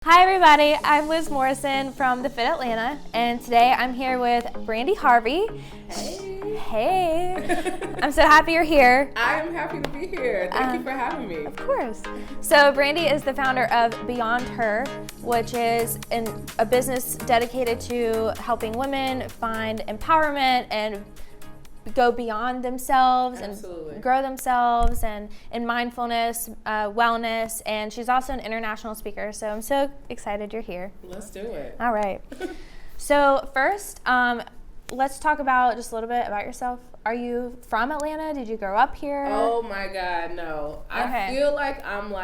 Hi everybody, I'm Liz Morrison from The Fit Atlanta, and today I'm here with Brandi Harvey. Hey. Hey. I'm so happy you're here. I am happy to be here. Thank you for having me. Of course. So Brandi is the founder of Beyond Her, which is a business dedicated to helping women find empowerment and go beyond themselves. Absolutely. And grow themselves and in mindfulness, wellness, and she's also an international speaker, so I'm so excited you're here. Let's do it. All right. So first, let's talk about just a little bit about yourself. Are you from Atlanta? Did you grow up here? Oh my God, no. Okay. I feel like I'm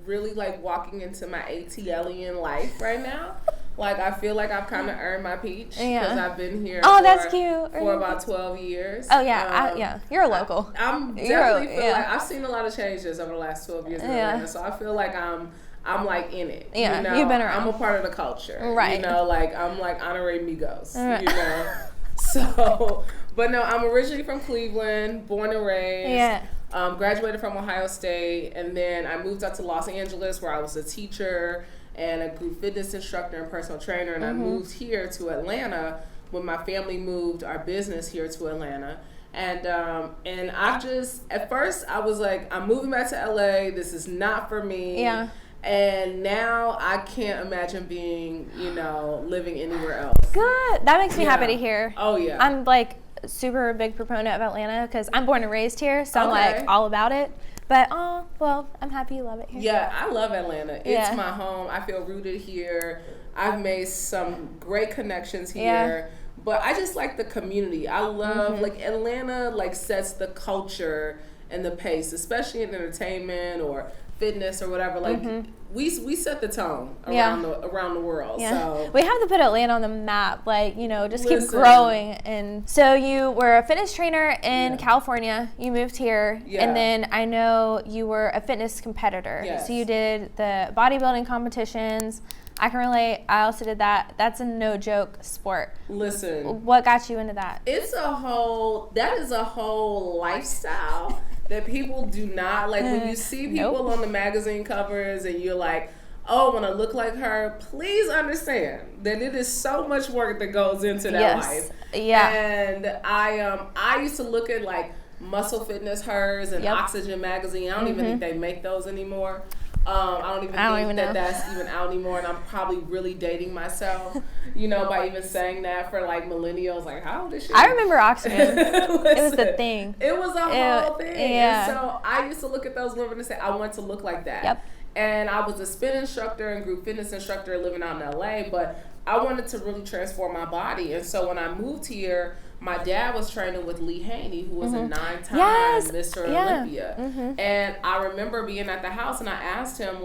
really walking into my ATLian life right now. I feel like I've kind of earned my peach because I've been here that's cute. for about 12 years. Oh, yeah. You're a local. I'm definitely I've seen a lot of changes over the last 12 years in Atlanta, so I feel like I'm in it. Yeah, you know? You've been around. I'm a part of the culture. Right. You know, I'm honorary Migos, Right. you know? So, but no, I'm originally from Cleveland, born and raised. Yeah. Graduated from Ohio State, and then I moved out to Los Angeles where I was a teacher and a group fitness instructor and personal trainer, and I moved here to Atlanta when my family moved our business here to Atlanta. And I just, at first I was like, I'm moving back to LA, this is not for me. Yeah. And now I can't imagine being, living anywhere else. Good. That makes me happy to hear. Oh yeah. I'm super big proponent of Atlanta because I'm born and raised here, so Okay. I'm all about it. But, I'm happy you love it here. Yeah, I love Atlanta. It's my home. I feel rooted here. I've made some great connections here. Yeah. But I just like the community. I love, Atlanta, sets the culture and the pace, especially in entertainment or fitness or whatever. We set the tone around the world. Yeah. So we have to put Atlanta on the map, just keep growing. And so you were a fitness trainer in California. You moved here, and then I know you were a fitness competitor. Yes. So you did the bodybuilding competitions. I can relate. I also did that. That's a no joke sport. Listen. What got you into that? That is a whole lifestyle that people do not, when you see people on the magazine covers and you're like, oh, I want to look like her, please understand that it is so much work that goes into that life. Yeah. And I used to look at Muscle Fitness Hers and Oxygen magazine. I don't even think they make those anymore. I don't even think that's even out anymore, and I'm probably really dating myself, by even saying that for millennials. How old is she? I remember Oxygen. Listen, it was the thing. It was a whole thing. Yeah. And so I used to look at those women and say, I want to look like that. Yep. And I was a spin instructor and group fitness instructor living out in LA, but I wanted to really transform my body. And so when I moved here, my dad was training with Lee Haney, who was a 9-time Mr. Olympia. And I remember being at the house and I asked him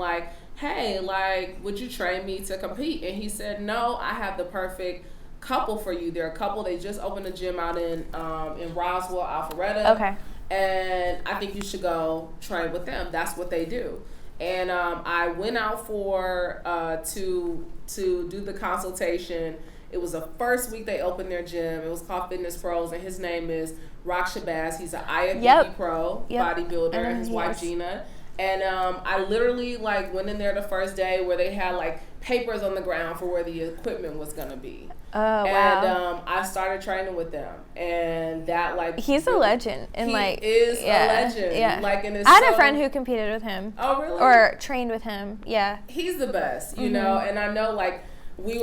hey, would you train me to compete? And he said, no, I have the perfect couple for you. They're a couple, they just opened a gym out in Roswell, Alpharetta. Okay. And I think you should go train with them. That's what they do. And I went out to do the consultation. It was the first week they opened their gym. It was called Fitness Pros, and his name is Rock Shabazz. He's an IFBB pro bodybuilder, and his wife Gina. And I literally went in there the first day where they had papers on the ground for where the equipment was gonna be. Oh, wow. And I started training with them, and that he's a legend. And he is a legend. Yeah. And I had a friend who competed with him. Oh, really? Or trained with him. Yeah. He's the best, you know. And I know we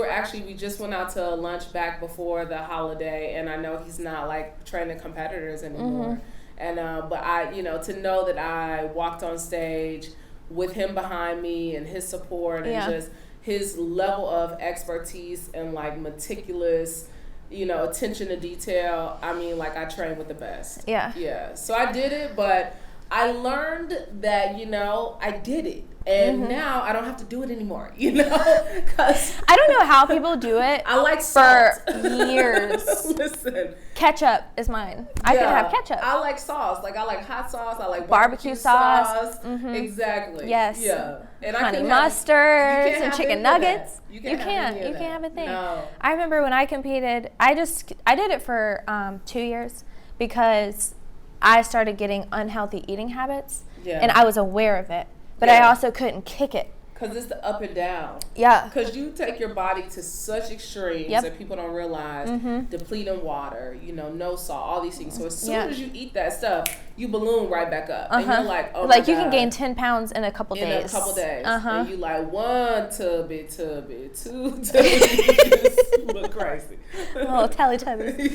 just went out to lunch back before the holiday, and I know he's not training competitors anymore. And but I, to know that I walked on stage with him behind me and his support and just his level of expertise and meticulous, attention to detail. I mean, I trained with the best. Yeah. Yeah. So I did it, but I learned that, I did it. And now I don't have to do it anymore, because I don't know how people do it. I like salt. For years. Listen, ketchup is mine. I could have ketchup. I like sauce. I like hot sauce. I like barbecue sauce. Exactly. Yes. Yeah. And honey mustards and chicken nuggets. You can't have a thing. No. I remember when I competed, I did it for 2 years because I started getting unhealthy eating habits, and I was aware of it. But I also couldn't kick it. Because it's the up and down. Yeah. Because you take your body to such extremes that people don't realize. Depleting water, no salt, all these things. So as soon as you eat that stuff, you balloon right back up. And you're like, oh my God. You can gain 10 pounds in a couple days. In a couple days. And you like, 1 tubby, 2 tubby. You just look crazy. Oh, Teletubbies.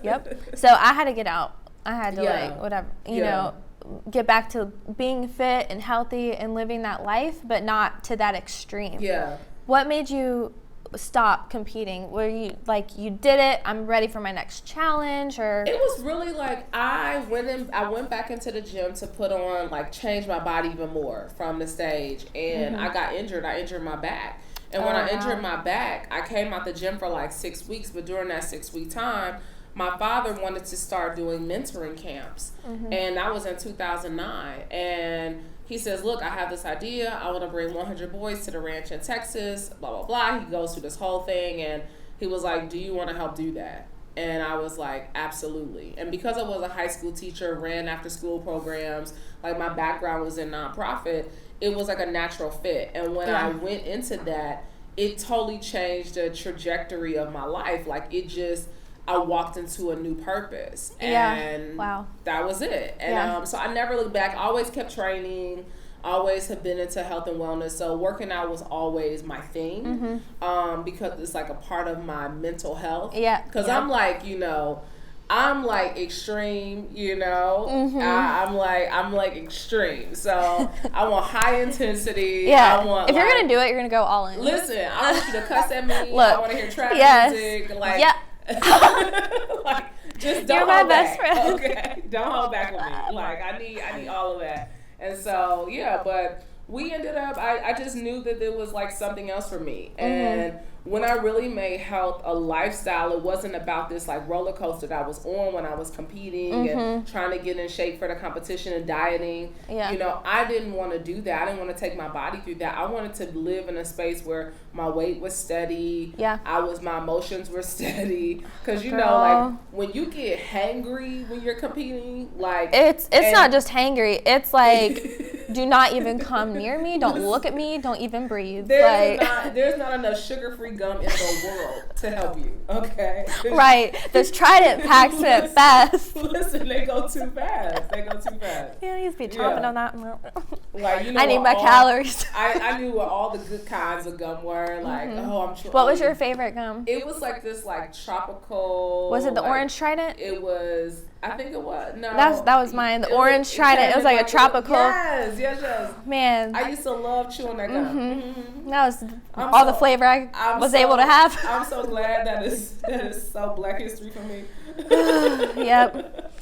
Yep. So I had to get out. I had to get back to being fit and healthy and living that life, but not to that extreme. Yeah. What made you stop competing? Were you like, you did it, I'm ready for my next challenge? Or it was really like I went back into the gym to put on, like, change my body even more from the stage, and I got injured. I injured my back. And when I injured my back, I came out the gym for like 6 weeks, but during that 6-week time, my father wanted to start doing mentoring camps, and that was in 2009. And he says, look, I have this idea. I want to bring 100 boys to the ranch in Texas, blah, blah, blah. He goes through this whole thing, and he was like, do you want to help do that? And I was like, absolutely. And because I was a high school teacher, ran after school programs, like my background was in nonprofit, it was like a natural fit. And when I went into that, it totally changed the trajectory of my life. Like, I walked into a new purpose, and that was it. And so I never looked back. I always kept training, always have been into health and wellness. So working out was always my thing, because it's like a part of my mental health. Yeah. Because I'm like, I'm like extreme, I'm like extreme. So I want high intensity. Yeah. I want, if you're going to do it, you're going to go all in. Listen, I want you to cuss at me. Look, I want to hear trap music. Like, like, just don't hold back. Friend. Okay, don't hold back with me. Like, I need all of that. And so but we ended up. I just knew that there was like something else for me. And when I really made health a lifestyle, it wasn't about this like roller coaster that I was on when I was competing and trying to get in shape for the competition and dieting. Yeah. I didn't want to do that. I didn't want to take my body through that. I wanted to live in a space where my weight was steady. Yeah. My emotions were steady. Because like when you get hangry when you're competing, like it's not just hangry. It's like do not even come near me. Don't look at me. Don't even breathe. There's not enough sugar-free gum in the world to help you, okay? Right. Those Trident packs went fast. Listen, they go too fast. Yeah, he's be chomping on that. Like, I need my calories. I knew what all the good kinds of gum were. Like, What was your favorite gum? It was like this, like, tropical. Was it the orange Trident? It was. I think it was. No. That was mine. The orange Trident. It was like a tropical. Yes. Man. I used to love chewing that gum. That was the flavor I was able to have. I'm so glad that is so Black History for me. Yep.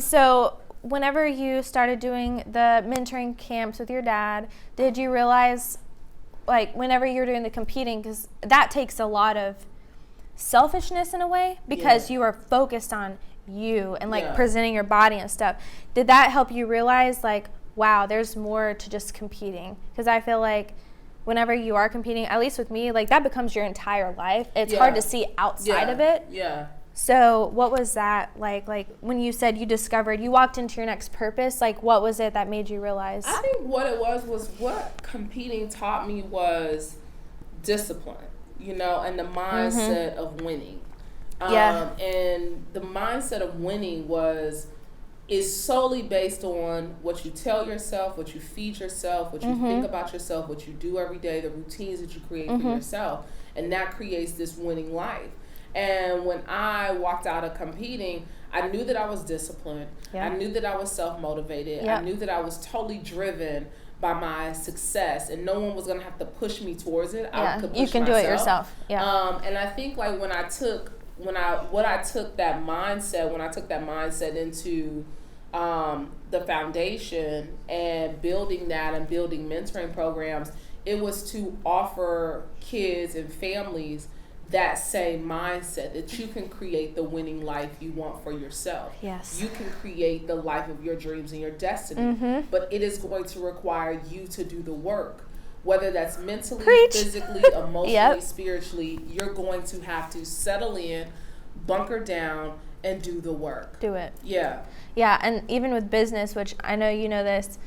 So whenever you started doing the mentoring camps with your dad, did you realize, like, whenever you're doing the competing, because that takes a lot of selfishness in a way, because you are focused on you and like presenting your body and stuff. Did that help you realize, like, wow, there's more to just competing? Because I feel like whenever you are competing, at least with me, like, that becomes your entire life. It's hard to see outside of it. Yeah. So what was that like? Like, when you said you walked into your next purpose, like, what was it that made you realize? I think what it was what competing taught me was discipline, and the mindset of winning. And the mindset of winning is solely based on what you tell yourself, what you feed yourself, what you think about yourself, what you do every day, the routines that you create for yourself. And that creates this winning life. And when I walked out of competing, I knew that I was disciplined. I knew that I was self-motivated. I knew that I was totally driven by my success, and no one was going to have to push me towards it. I could push you can myself. Do it yourself. And I think, like, when I took that mindset into the foundation and building that and building mentoring programs, it was to offer kids and families that same mindset, that you can create the winning life you want for yourself. Yes. You can create the life of your dreams and your destiny. But it is going to require you to do the work. Whether that's mentally, physically, emotionally, spiritually, you're going to have to settle in, bunker down, and do the work. Do it. Yeah. Yeah, and even with business, which I know you know this,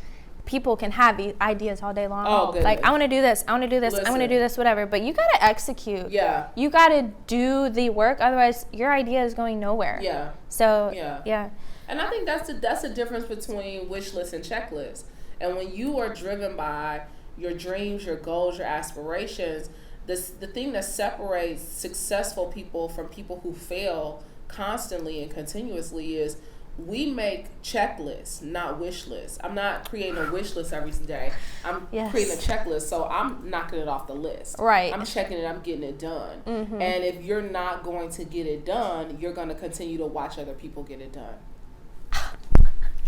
people can have ideas all day long. Oh, goodness. Like, I want to do this, I want to do this, I want to do this, whatever. But you got to execute. Yeah. You got to do the work. Otherwise, your idea is going nowhere. Yeah. So, yeah. And I think that's the difference between wish lists and checklists. And when you are driven by your dreams, your goals, your aspirations, the thing that separates successful people from people who fail constantly and continuously is we make checklists, not wish lists. I'm not creating a wish list every day. I'm creating a checklist, so I'm knocking it off the list. Right. I'm checking it, I'm getting it done. Mm-hmm. And if you're not going to get it done, you're going to continue to watch other people get it done.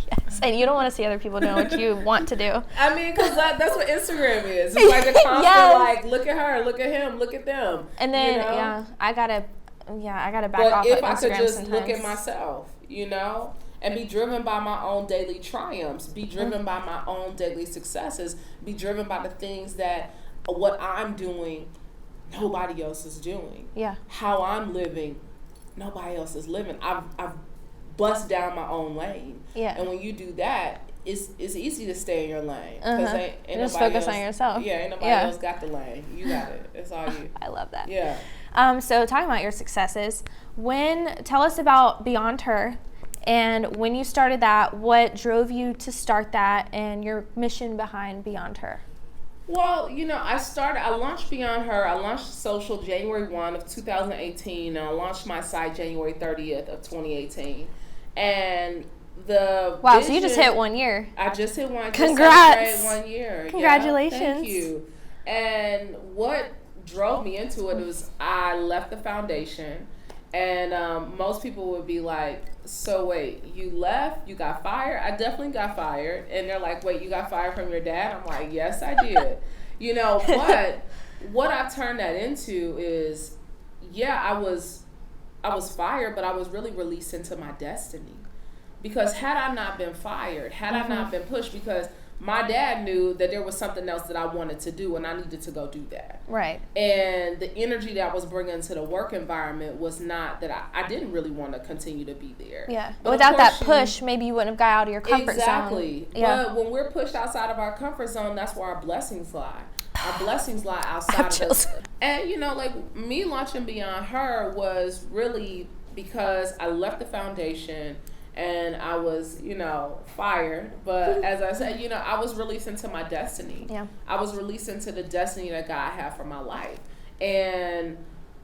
Yes, and you don't want to see other people doing what you want to do. I mean, because that's what Instagram is. It's like a constant, like, look at her, look at him, look at them. And then, you know? I gotta back but off if of Instagram I could just sometimes. look at myself, you know, and be driven by my own daily triumphs, be driven by my own daily successes, be driven by the things that what I'm doing, nobody else is doing. Yeah. How I'm living, nobody else is living. I've bust down my own lane. Yeah. And when you do that, it's easy to stay in your lane. Because ain't just nobody focus else, on yourself. Yeah, ain't nobody else got the lane. You got it. It's all you. I love that. Yeah. So talking about your successes, tell us about Beyond Her, and when you started that, what drove you to start that, and your mission behind Beyond Her? Well, you know, I launched Beyond Her. I launched social January 1 of 2018, and I launched my site January 30th of 2018. And the Wow, vision, so you just hit 1 year. I just hit one. Congrats. 1 year. Congratulations. Yeah, thank you. And what drove me into it was I left the foundation, and most people would be like, so wait, you left, you got fired? I definitely got fired. And they're like, wait, you got fired from your dad? I'm like, yes, I did. You know, but what I turned that into is, I was fired, but I was really released into my destiny. Because had I not been fired, had I not been pushed, because my dad knew that there was something else that I wanted to do, and I needed to go do that. Right. And the energy that I was bringing to the work environment was not that I didn't really want to continue to be there. Yeah. But without that push, maybe you wouldn't have got out of your comfort zone. Exactly. Yeah. But when we're pushed outside of our comfort zone, that's where our blessings lie. Our blessings lie outside of us. And, you know, like, me launching Beyond Her was really because I left the foundation and I was, you know, fired. But as I said, you know, I was released into my destiny. Yeah. I was released into the destiny that God had for my life. And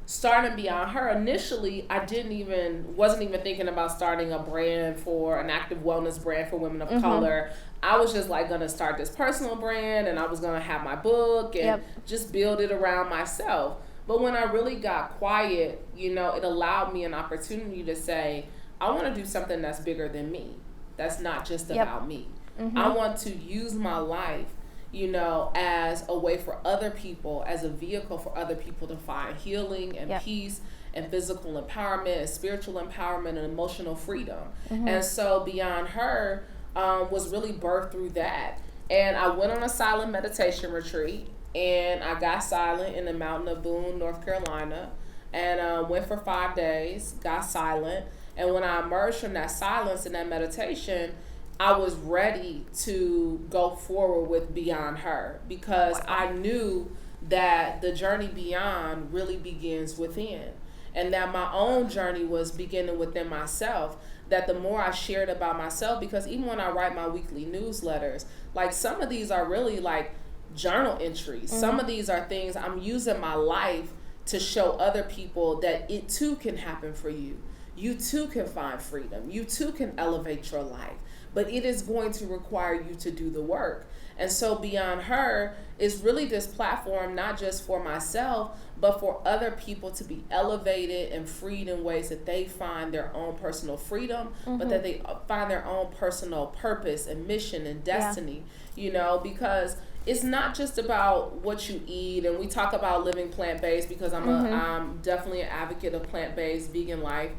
starting Beyond Her, initially, wasn't even thinking about starting a brand an active wellness brand for women of color. I was just like going to start this personal brand, and I was going to have my book and just build it around myself. But when I really got quiet, you know, it allowed me an opportunity to say, I want to do something that's bigger than me. That's not just about me. I want to use my life, you know, as a way for other people, as a vehicle for other people to find healing and peace and physical empowerment and spiritual empowerment and emotional freedom. And so Beyond Her was really birthed through that. And I went on a silent meditation retreat, and I got silent in the mountain of Boone, North Carolina, and went for 5 days, got silent. And when I emerged from that silence and that meditation, I was ready to go forward with Beyond Her, because I knew that the journey beyond really begins within, and that my own journey was beginning within myself. That the more I shared about myself, because even when I write my weekly newsletters, like, some of these are really like journal entries. Some of these are things I'm using my life to show other people that it too can happen for you. You too can find freedom. You too can elevate your life. But it is going to require you to do the work. And so Beyond Her is really this platform, not just for myself, but for other people to be elevated and freed in ways that they find their own personal freedom, but that they find their own personal purpose and mission and destiny, you know, because it's not just about what you eat. And we talk about living plant-based, because I'm definitely an advocate of plant-based vegan life,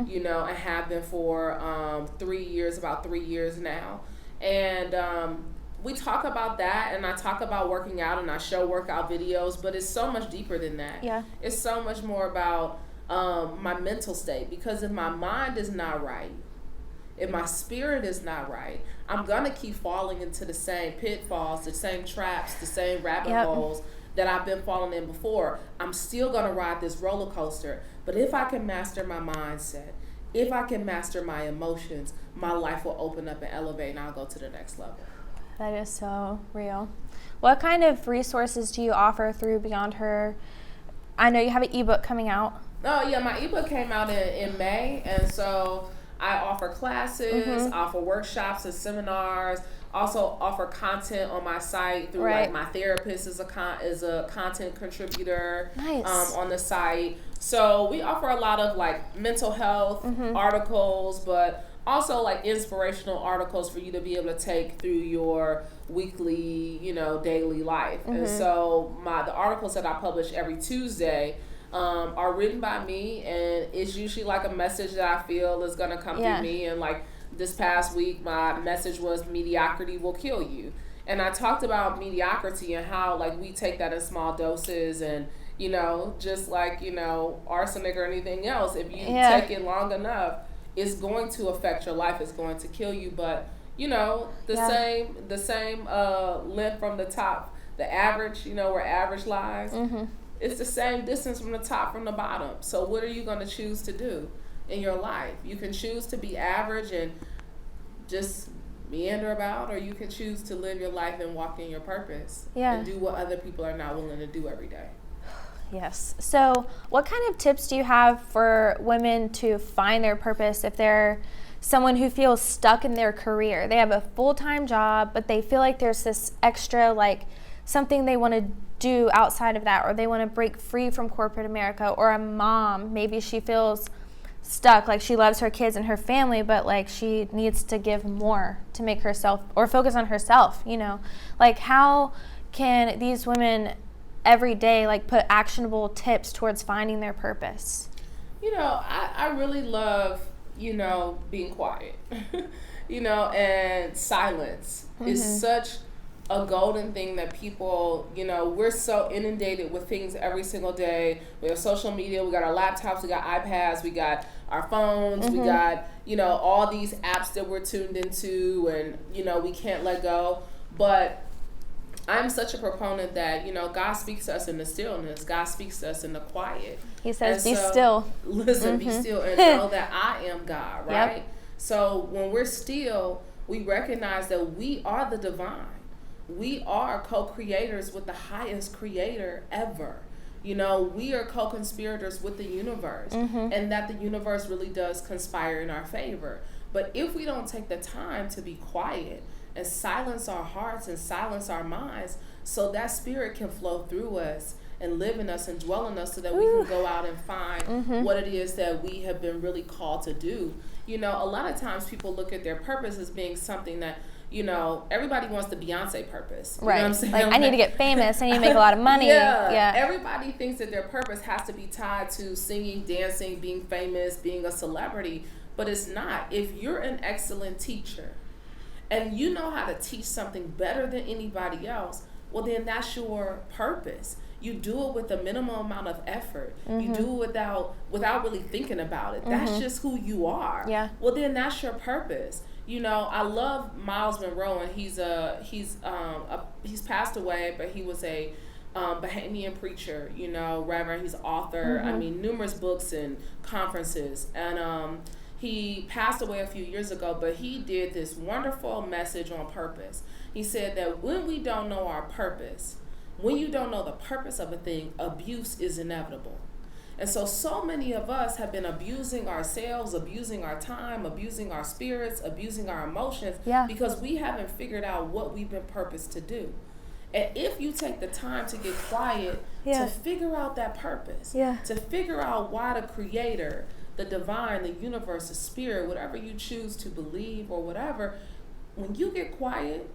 you know, and have been for about 3 years now. And we talk about that, and I talk about working out, and I show workout videos, but it's so much deeper than that. Yeah. It's so much more about my mental state, because if my mind is not right, if my spirit is not right, I'm going to keep falling into the same pitfalls, the same traps, the same rabbit holes that I've been falling in before. I'm still going to ride this roller coaster. But if I can master my mindset, if I can master my emotions, my life will open up and elevate, and I'll go to the next level. That is so real. What kind of resources do you offer through Beyond Her? I know you have an ebook coming out. Oh, yeah, my ebook came out in May, and so I offer classes, offer workshops and seminars, also offer content on my site through like my therapist is a content contributor on the site. So we offer a lot of like mental health articles, but also like inspirational articles for you to be able to take through your weekly, daily life. And so the articles that I publish every Tuesday are written by me, and it's usually like a message that I feel is going to come through me. And like this past week, my message was mediocrity will kill you. And I talked about mediocrity and how like we take that in small doses, and just like arsenic or anything else, if you take it long enough, it's going to affect your life. It's going to kill you. But the same length from the top, the average, where average lies. It's the same distance from the top from the bottom. So what are you going to choose to do in your life? You can choose to be average and just meander about, or you can choose to live your life and walk in your purpose and do what other people are not willing to do every day. Yes. So what kind of tips do you have for women to find their purpose if they're someone who feels stuck in their career? They have a full-time job, but they feel like there's this extra, like something they want to do outside of that, or they want to break free from corporate America. Or a mom, maybe she feels stuck, like she loves her kids and her family, but like she needs to give more to make herself, or focus on herself, like how can these women every day like put actionable tips towards finding their purpose? I really love being quiet. And silence is such a golden thing that people, we're so inundated with things every single day. We have social media, we got our laptops, we got iPads, we got our phones, we got, all these apps that we're tuned into, and, we can't let go. But I'm such a proponent that, God speaks to us in the stillness. God speaks to us in the quiet. He says, be still. Listen, be still and know that I am God, right? Yep. So when we're still, we recognize that we are the divine. We are co-creators with the highest creator ever. We are co-conspirators with the universe, and that the universe really does conspire in our favor. But if we don't take the time to be quiet and silence our hearts and silence our minds so that spirit can flow through us and live in us and dwell in us, so that we can go out and find what it is that we have been really called to do. A lot of times people look at their purpose as being something that, everybody wants the Beyonce purpose. You know what I'm saying? Like, I need to get famous, I need to make a lot of money. Yeah. Everybody thinks that their purpose has to be tied to singing, dancing, being famous, being a celebrity, but it's not. If you're an excellent teacher and you know how to teach something better than anybody else, well, then that's your purpose. You do it with a minimum amount of effort. You do it without really thinking about it. That's just who you are. Yeah. Well, then that's your purpose. I love Miles Monroe, and he's passed away, but he was a Bahamian preacher, Reverend. He's an author. I mean, numerous books and conferences, and he passed away a few years ago, but he did this wonderful message on purpose. He said that when we don't know our purpose, when you don't know the purpose of a thing, abuse is inevitable. And so many of us have been abusing ourselves, abusing our time, abusing our spirits, abusing our emotions, because we haven't figured out what we've been purposed to do. And if you take the time to get quiet, to figure out that purpose, to figure out why the creator, the divine, the universe, the spirit, whatever you choose to believe or whatever, when you get quiet,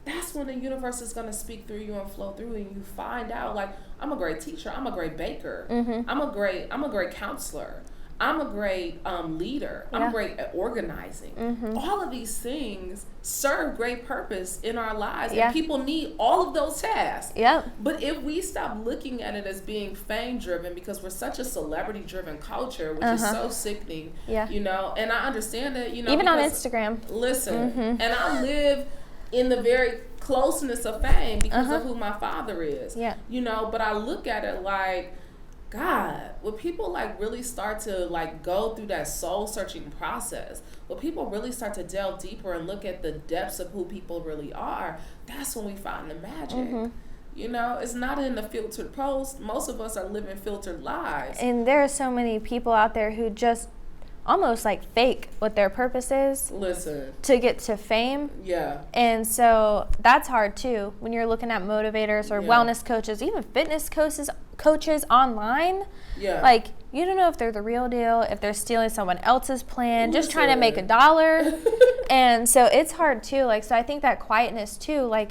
that's when the universe is going to speak through you and flow through, and you find out, like, I'm a great teacher, I'm a great baker, I'm a great counselor, I'm a great leader. Yeah. I'm great at organizing. All of these things serve great purpose in our lives, and people need all of those tasks. Yep. But if we stop looking at it as being fame driven, because we're such a celebrity driven culture, which is so sickening, you know, and I understand that, you know, even on Instagram. Listen, and I live in the very closeness of fame because of who my father is. Yeah. You know, but I look at it like, God, when people like really start to like go through that soul searching process, when people really start to delve deeper and look at the depths of who people really are, that's when we find the magic. You know, it's not in the filtered post. Most of us are living filtered lives. And there are so many people out there who just almost like fake what their purpose is. Listen. To get to fame. Yeah. And so that's hard too when you're looking at motivators or wellness coaches, even fitness coaches online. Yeah. Like, you don't know if they're the real deal, if they're stealing someone else's plan, just trying to make $1. And so it's hard too. Like, so I think that quietness too, like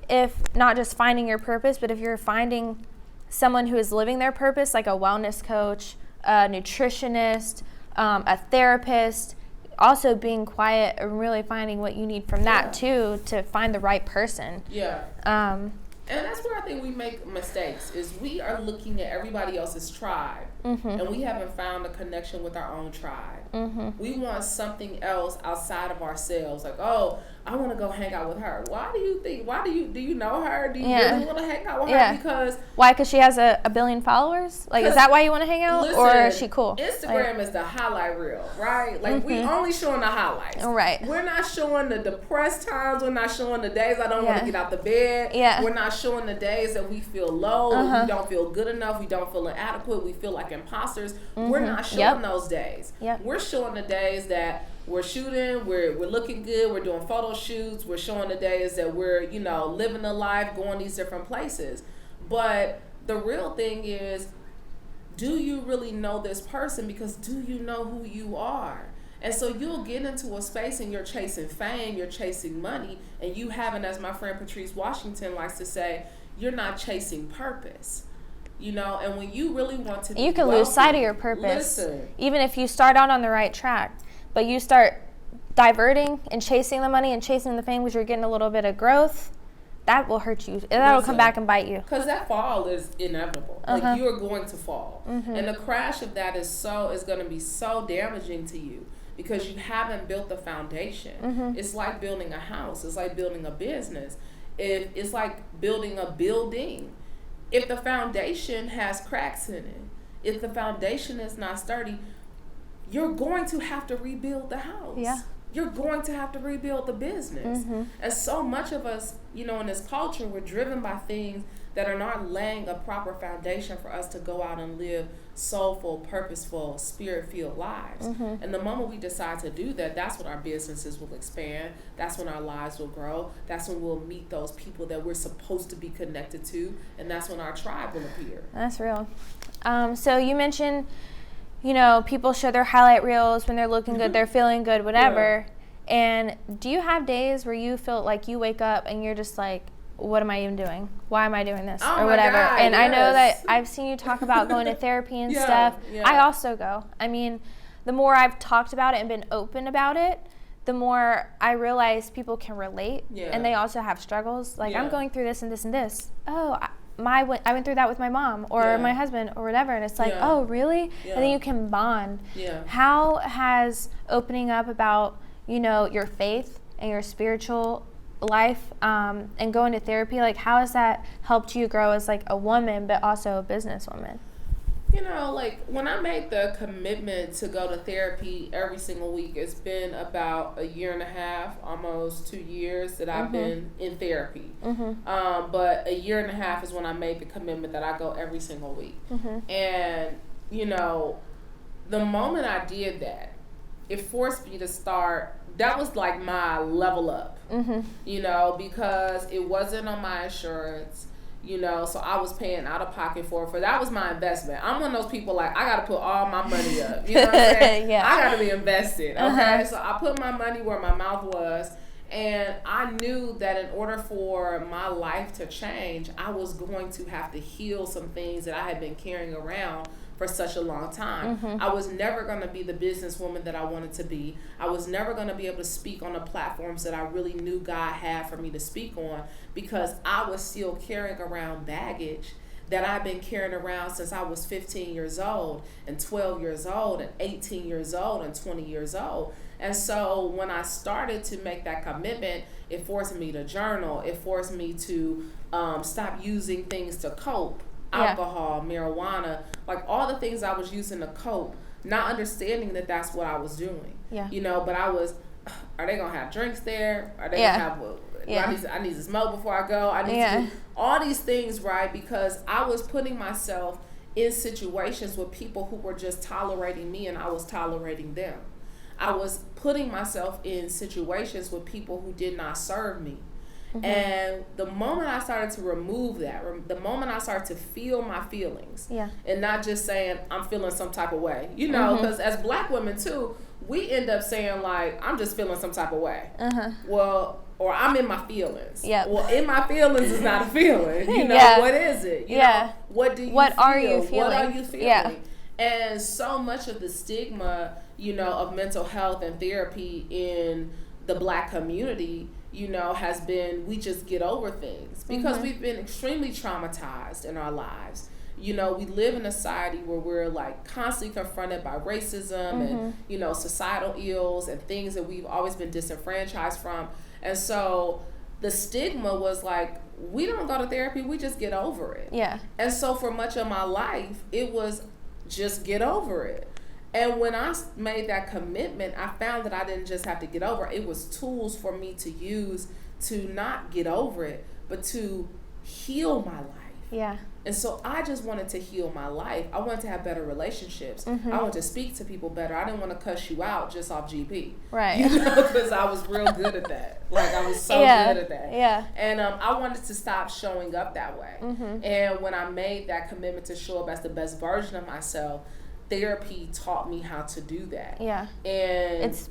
if not just finding your purpose, but if you're finding someone who is living their purpose, like a wellness coach, a nutritionist, a therapist, also being quiet and really finding what you need from that too to find the right person. Yeah. And that's where I think we make mistakes, is we are looking at everybody else's tribe, and we haven't found a connection with our own tribe. We want something else outside of ourselves. Like, oh, I want to go hang out with her. Why do you know her? Do you really want to hang out with her? Because why? Because she has a billion followers? Like, is that why you want to hang out? Listen, or is she cool? Instagram is the highlight reel, right? Like, we only showing the highlights. Right. We're not showing the depressed times. We're not showing the days I don't want to get out the bed. We're not showing the days that we feel low, we don't feel good enough, we don't feel inadequate, we feel like imposters. We're not showing those days. We're showing the days that we're shooting, we're looking good, we're doing photo shoots, we're showing the days that we're, you know, living a life, going these different places. But the real thing is, do you really know this person? Because do you know who you are? And so you'll get into a space and you're chasing fame, you're chasing money, and you haven't, as my friend Patrice Washington likes to say, you're not chasing purpose. You know, and when you really want to be you can wealthy, lose sight of your purpose. Listen. Even if you start out on the right track, but you start diverting and chasing the money and chasing the fame because you're getting a little bit of growth, that will hurt you. That'll come back and bite you. Because that fall is inevitable. Like, you are going to fall. And the crash of that is going to be so damaging to you because you haven't built the foundation. It's like building a house. It's like building a business. It's like building a building. If the foundation has cracks in it, if the foundation is not sturdy, you're going to have to rebuild the house. Yeah. You're going to have to rebuild the business. And so much of us, you know, in this culture, we're driven by things that are not laying a proper foundation for us to go out and live soulful, purposeful, spirit-filled lives. And the moment we decide to do that, that's when our businesses will expand. That's when our lives will grow. That's when we'll meet those people that we're supposed to be connected to. And that's when our tribe will appear. That's real. So you mentioned, you know, people show their highlight reels when they're looking good, they're feeling good, whatever. And do you have days where you feel like you wake up and you're just like, what am I even doing? Why am I doing this? Oh or whatever. God, and I know that I've seen you talk about going to therapy and stuff. I also go. I mean, the more I've talked about it and been open about it, the more I realize people can relate. And they also have struggles. Like, I'm going through this and this and this. Oh, I went through that with my mom or my husband or whatever. And it's like, oh, really? And then you can bond. How has opening up about, you know, your faith and your spiritual life and going to therapy, like, how has that helped you grow as like a woman but also a businesswoman? You know, like, when I made the commitment to go to therapy every single week, it's been about 1.5 years, almost 2 years that I've been in therapy. But 1.5 years is when I made the commitment that I go every single week. And, you know, the moment I did that, it forced me to start. That was like my level up, you know, because it wasn't on my insurance, you know, so I was paying out of pocket for it. That was my investment. I'm one of those people, like, I got to put all my money up, you know what I'm saying? I got to be invested, okay? So I put my money where my mouth was, And I knew that in order for my life to change, I was going to have to heal some things that I had been carrying around for such a long time. I was never going to be the businesswoman that I wanted to be. I was never going to be able to speak on the platforms that I really knew God had for me to speak on, because I was still carrying around baggage that I've been carrying around since I was 15 years old and 12 years old and 18 years old and 20 years old. And so when I started to make that commitment, it forced me to journal. It forced me to stop using things to cope. Alcohol, marijuana, like all the things I was using to cope, not understanding that that's what I was doing. You know, but I was, are they going to have drinks there? Are they going to have, I need to smoke before I go. I need to do all these things, right? Because I was putting myself in situations with people who were just tolerating me and I was tolerating them. I was putting myself in situations with people who did not serve me. And the moment I started to remove that, the moment I started to feel my feelings, and not just saying I'm feeling some type of way, you know, because as Black women too, we end up saying like, I'm just feeling some type of way. Well, or I'm in my feelings. Well, in my feelings is not a feeling. You know, what is it? You know, what do you what feel? Are you feeling? What are you feeling? And so much of the stigma, you know, of mental health and therapy in the Black community, you know, has been, we just get over things because we've been extremely traumatized in our lives. You know, we live in a society where we're like constantly confronted by racism and, you know, societal ills and things that we've always been disenfranchised from. And so the stigma was like, we don't go to therapy, we just get over it. And so for much of my life, it was just get over it. And when I made that commitment, I found that I didn't just have to get over it. It was tools for me to use to not get over it, but to heal my life. And so I just wanted to heal my life. I wanted to have better relationships. I wanted to speak to people better. I didn't want to cuss you out just off GP. You know, because I was real good at that. Like, I was so good at that. And I wanted to stop showing up that way. And when I made that commitment to show up as the best version of myself, therapy taught me how to do that. And it's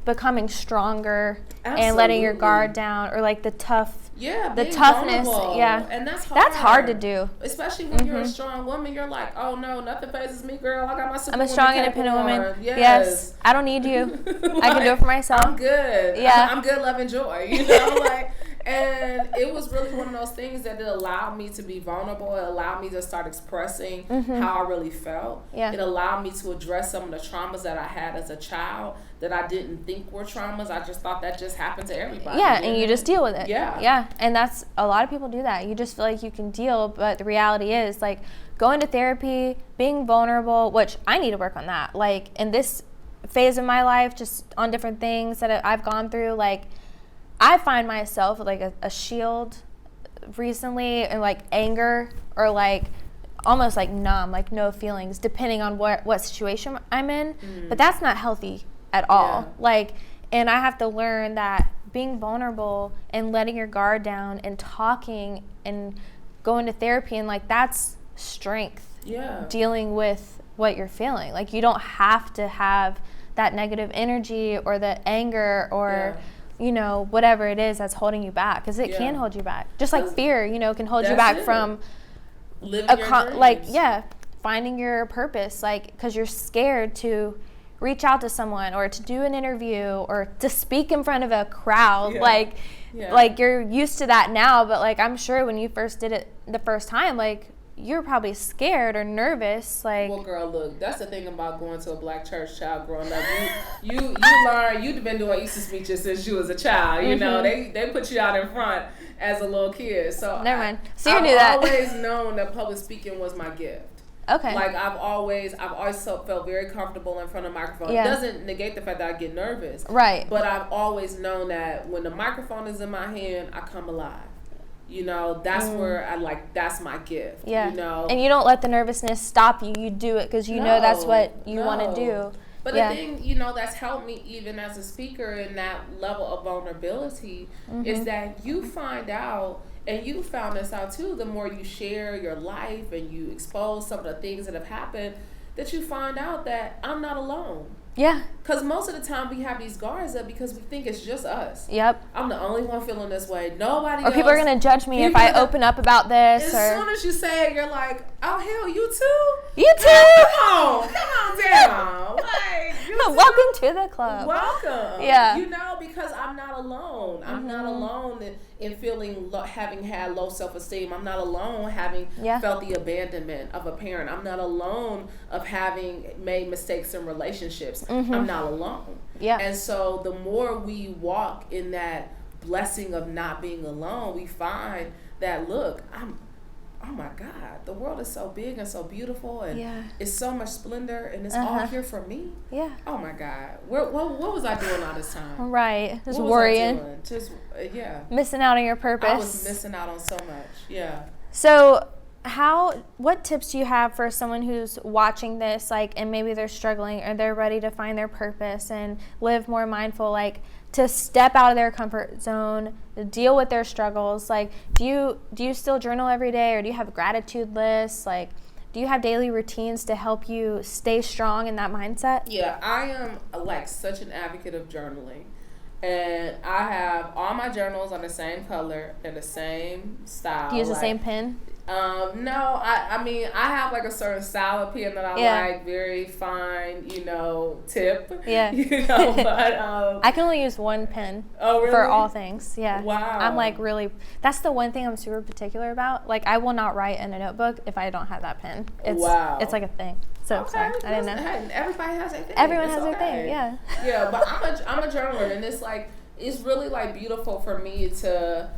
becoming stronger and letting your guard down, or like the toughness. And that's hard to do, especially when you're a strong woman. You're like, oh no, nothing phases me, girl. I got my I'm a strong, independent woman. Yes, I don't need you. Like, I can do it for myself. I'm good. I'm good, love, and joy. You know, like. And it was really one of those things that it allowed me to be vulnerable. It allowed me to start expressing how I really felt. It allowed me to address some of the traumas that I had as a child that I didn't think were traumas. I just thought that just happened to everybody. And you just deal with it. And that's, a lot of people do that. You just feel like you can deal, but the reality is, like, going to therapy, being vulnerable, which I need to work on that. Like, in this phase of my life, just on different things that I've gone through, like, I find myself with like a shield recently, and like anger, or like almost like numb, like no feelings, depending on what situation I'm in. But that's not healthy at all. Like, and I have to learn that being vulnerable and letting your guard down and talking and going to therapy, and like, that's strength. Dealing with what you're feeling. Like, you don't have to have that negative energy or the anger or you know, whatever it is that's holding you back, because it can hold you back. Just like fear, you know, can hold you back from living your dreams. Like, finding your purpose, like, because you're scared to reach out to someone or to do an interview or to speak in front of a crowd. Like, you're used to that now, but like, I'm sure when you first did it the first time, like, you're probably scared or nervous. Like, well, girl, look, that's the thing about going to a Black church child growing up. You learn, you've been doing Easter speeches since you was a child. You know, they put you out in front as a little kid. So never mind. So you knew that. I've always known that public speaking was my gift. Like, I've always felt very comfortable in front of a microphone. It doesn't negate the fact that I get nervous. But I've always known that when the microphone is in my hand, I come alive. You know, that's where I like, that's my gift. You know, and you don't let the nervousness stop you. You do it because you know that's what you want to do. But the thing, you know, that's helped me even as a speaker in that level of vulnerability is that you find out, and you found this out too, the more you share your life and you expose some of the things that have happened, that you find out that I'm not alone. Yeah. Because most of the time we have these guards up because we think it's just us. Yep. I'm the only one feeling this way. Nobody or else. People are going to judge me if I open up about this. As soon as you say it, you're like, oh, hell, you too? You too? Come on down. Like, welcome to the club. Welcome. Yeah. You know, because I'm not alone. I'm not alone in feeling, having had low self-esteem. I'm not alone having felt the abandonment of a parent. I'm not alone of having made mistakes in relationships. I'm not alone. Yeah. And so the more we walk in that blessing of not being alone, we find that, look, oh my God, the world is so big and so beautiful, and it's so much splendor, and it's all here for me. Yeah. Oh my God, what was I doing all this time? Right, just what worrying. Was I doing? Just missing out on your purpose. I was missing out on so much. Yeah. So, what tips do you have for someone who's watching this, like, and maybe they're struggling or they're ready to find their purpose and live more mindful, like, to step out of their comfort zone, deal with their struggles? Like, do you still journal every day, or do you have gratitude lists? Like, do you have daily routines to help you stay strong in that mindset? Yeah, I am like such an advocate of journaling. And I have all my journals are the same color and the same style. Do you use the same pen? No, I mean, I have like a certain style of pen that I like, very fine, tip. Yeah. But I can only use one pen. Oh, really? For all things. Yeah. Wow. I'm like that's the one thing I'm super particular about. Like, I will not write in a notebook if I don't have that pen. Wow. It's like a thing. So sorry, I didn't know. Hey, everybody has their thing. Everyone has their thing, yeah. Yeah, but I'm a journaler, and it's really like beautiful for me to,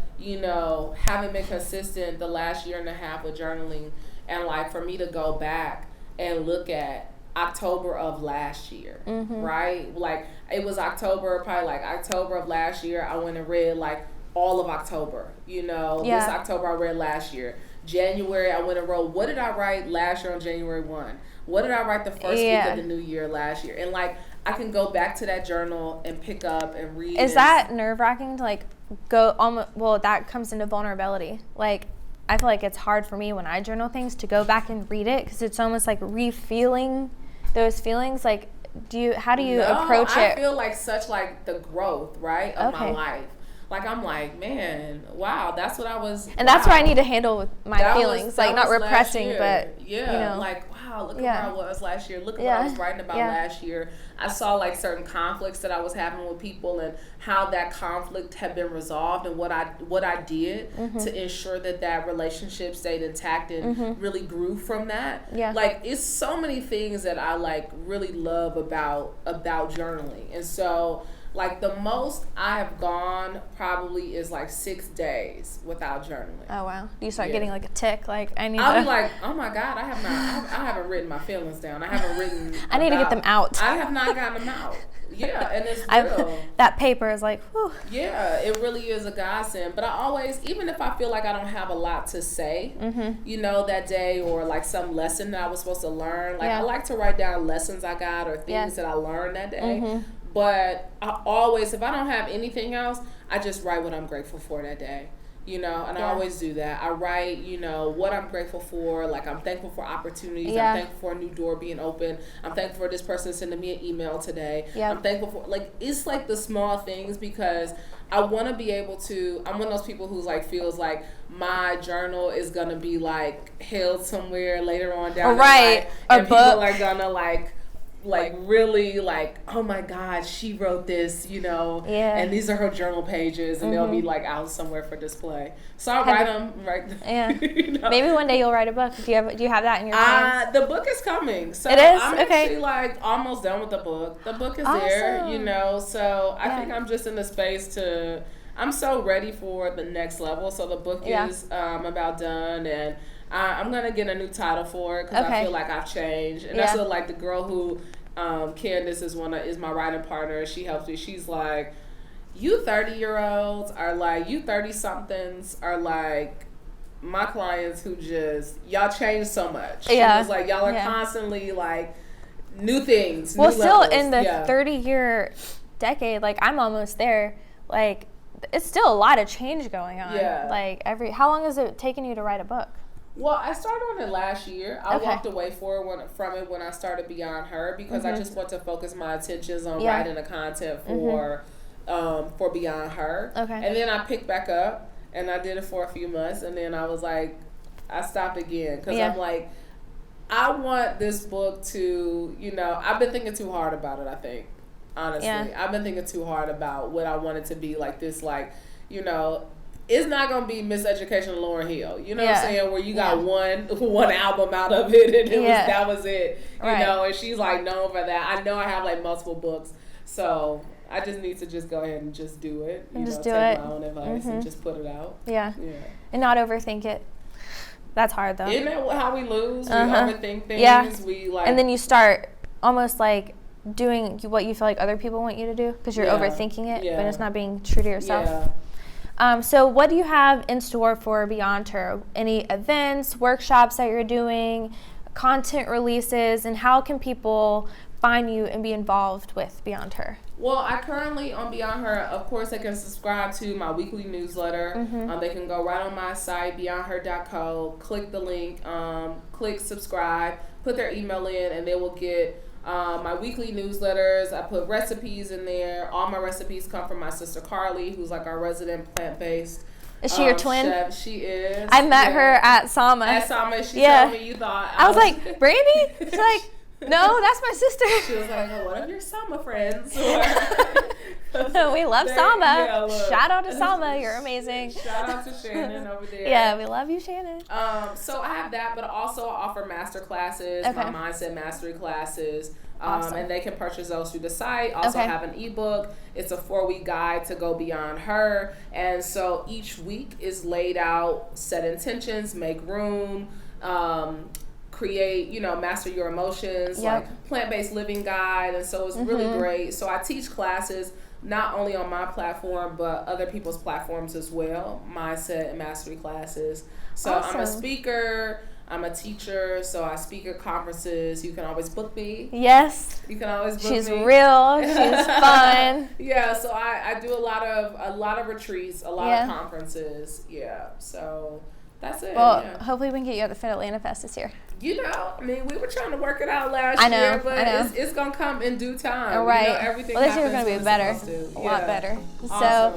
having been consistent the last year and a half with journaling, and like for me to go back and look at October of last year, right? Like, it was probably like October of last year, I went and read like all of October, this October I read last year. January, I went and wrote, what did I write last year on January 1? What did I write the first week of the new year last year? And like, I can go back to that journal and pick up and read. Is that nerve-wracking to like go that comes into vulnerability. Like, I feel like it's hard for me when I journal things to go back and read it, because it's almost like re-feeling those feelings. Like, how do you approach it? I feel like such like the growth, right, of my life. Like, I'm like, man, wow, that's what I was. And that's what I need to handle with my feelings, like not repressing, but like, wow, look at where I was last year. Look at what I was writing about last year. I saw like certain conflicts that I was having with people, and how that conflict had been resolved, and what I did to ensure that relationship stayed intact and really grew from that. Yeah. Like, it's so many things that I like really love about journaling. And so, like, the most I have gone probably is like 6 days without journaling. Oh wow! Do you start getting like a tick? Like, I'll be like, oh my God, I haven't written my feelings down. I haven't written. I need to get them out. I have not gotten them out. Yeah, and it's real. That paper is like, whew. Yeah, it really is a godsend. But I always, even if I feel like I don't have a lot to say, that day, or like some lesson that I was supposed to learn, like I like to write down lessons I got or things that I learned that day. But I always, if I don't have anything else, I just write what I'm grateful for that day. And I always do that. I write, what I'm grateful for. Like, I'm thankful for opportunities. I'm thankful for a new door being open. I'm thankful for this person sending me an email today. I'm thankful for, like, it's like the small things, because I want to be able to, I'm one of those people who's like, feels like my journal is going to be like held somewhere later on down the line. And people are going to like really like, oh my God, she wrote this, and these are her journal pages, and they'll be like out somewhere for display. So I'll write them. Yeah. Maybe one day you'll write a book. Do you have that in your plans? The book is coming. So it is? I'm actually like almost done with the book. The book is there, so I think I'm just in the space I'm so ready for the next level. So the book is about done, and I'm going to get a new title for it, because I feel like I've changed. And that's what, like, the girl who, Candace is my writing partner. She helps me. She's like, you 30-year-olds are like, you 30-somethings are like my clients who just, y'all change so much. Yeah. She was like, y'all are constantly like new things, new still levels. In the 30-year decade, like, I'm almost there. Like, it's still a lot of change going on. Yeah. Like, how long has it taken you to write a book? Well, I started on it last year. I Okay. walked away from it when I started Beyond Her because I just want to focus my attentions on Yeah. writing the content for Beyond Her. Okay. And then I picked back up and I did it for a few months, and then I was like, I stopped again because Yeah. I'm like, I want this book to, I've been thinking too hard about it, I think. Honestly, I've been thinking too hard about what I want it to be, like this, it's not gonna be Miseducation of Lauryn Hill, what I'm saying? Where you got one album out of it, and that was it, you know. And she's like known for that. I know I have like multiple books, so I just need to just go ahead and just do it, take my own advice and just put it out. Yeah, and not overthink it. That's hard though. Isn't that how we lose? We overthink things. Yeah, and then you start almost like doing what you feel like other people want you to do because you're overthinking it, but it's not being true to yourself. So what do you have in store for Beyond Her? Any events, workshops that you're doing, content releases, and how can people find you and be involved with Beyond Her? Well, I currently, on Beyond Her, of course, they can subscribe to my weekly newsletter. They can go right on my site, beyondher.co, click the link, click subscribe, put their email in, and they will get my weekly newsletters. I put recipes in there. All my recipes come from my sister Carly, who's like our resident plant-based Is she your twin? chef. She is. I met her at Sama. At Sama, she told me you thought I was like, Brandi? She's like, no, that's my sister. She was like, oh, one of your Sama friends. We love Sama. Shout out to Sama. You're amazing. Shout out to Shannon over there. Yeah, we love you, Shannon. So I have that, but also I offer master classes, my mindset mastery classes. Awesome. And they can purchase those through the site. Also have an ebook. It's a 4-week guide to go beyond her. And so each week is laid out, set intentions, make room, create, master your emotions, like plant-based living guide. And so it's really great. So I teach classes not only on my platform, but other people's platforms as well, mindset and mastery classes. So I'm a speaker, I'm a teacher, so I speak at conferences. You can always book me. Yes. You can always book She's me. real. She's fun. So I do a lot of retreats, a lot of conferences. Yeah. So that's it. Well, hopefully we can get you at the Fit Atlanta Fest this year. We were trying to work it out last year, but it's going to come in due time. Right. Everything this year's going to be better. A lot better. So,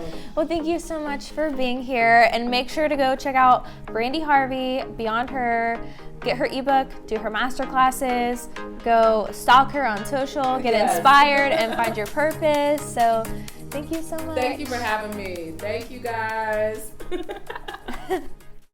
thank you so much for being here. And make sure to go check out Brandi Harvey, Beyond Her, get her ebook, do her master classes, go stalk her on social, get inspired, and find your purpose. So, thank you so much. Thank you for having me. Thank you, guys.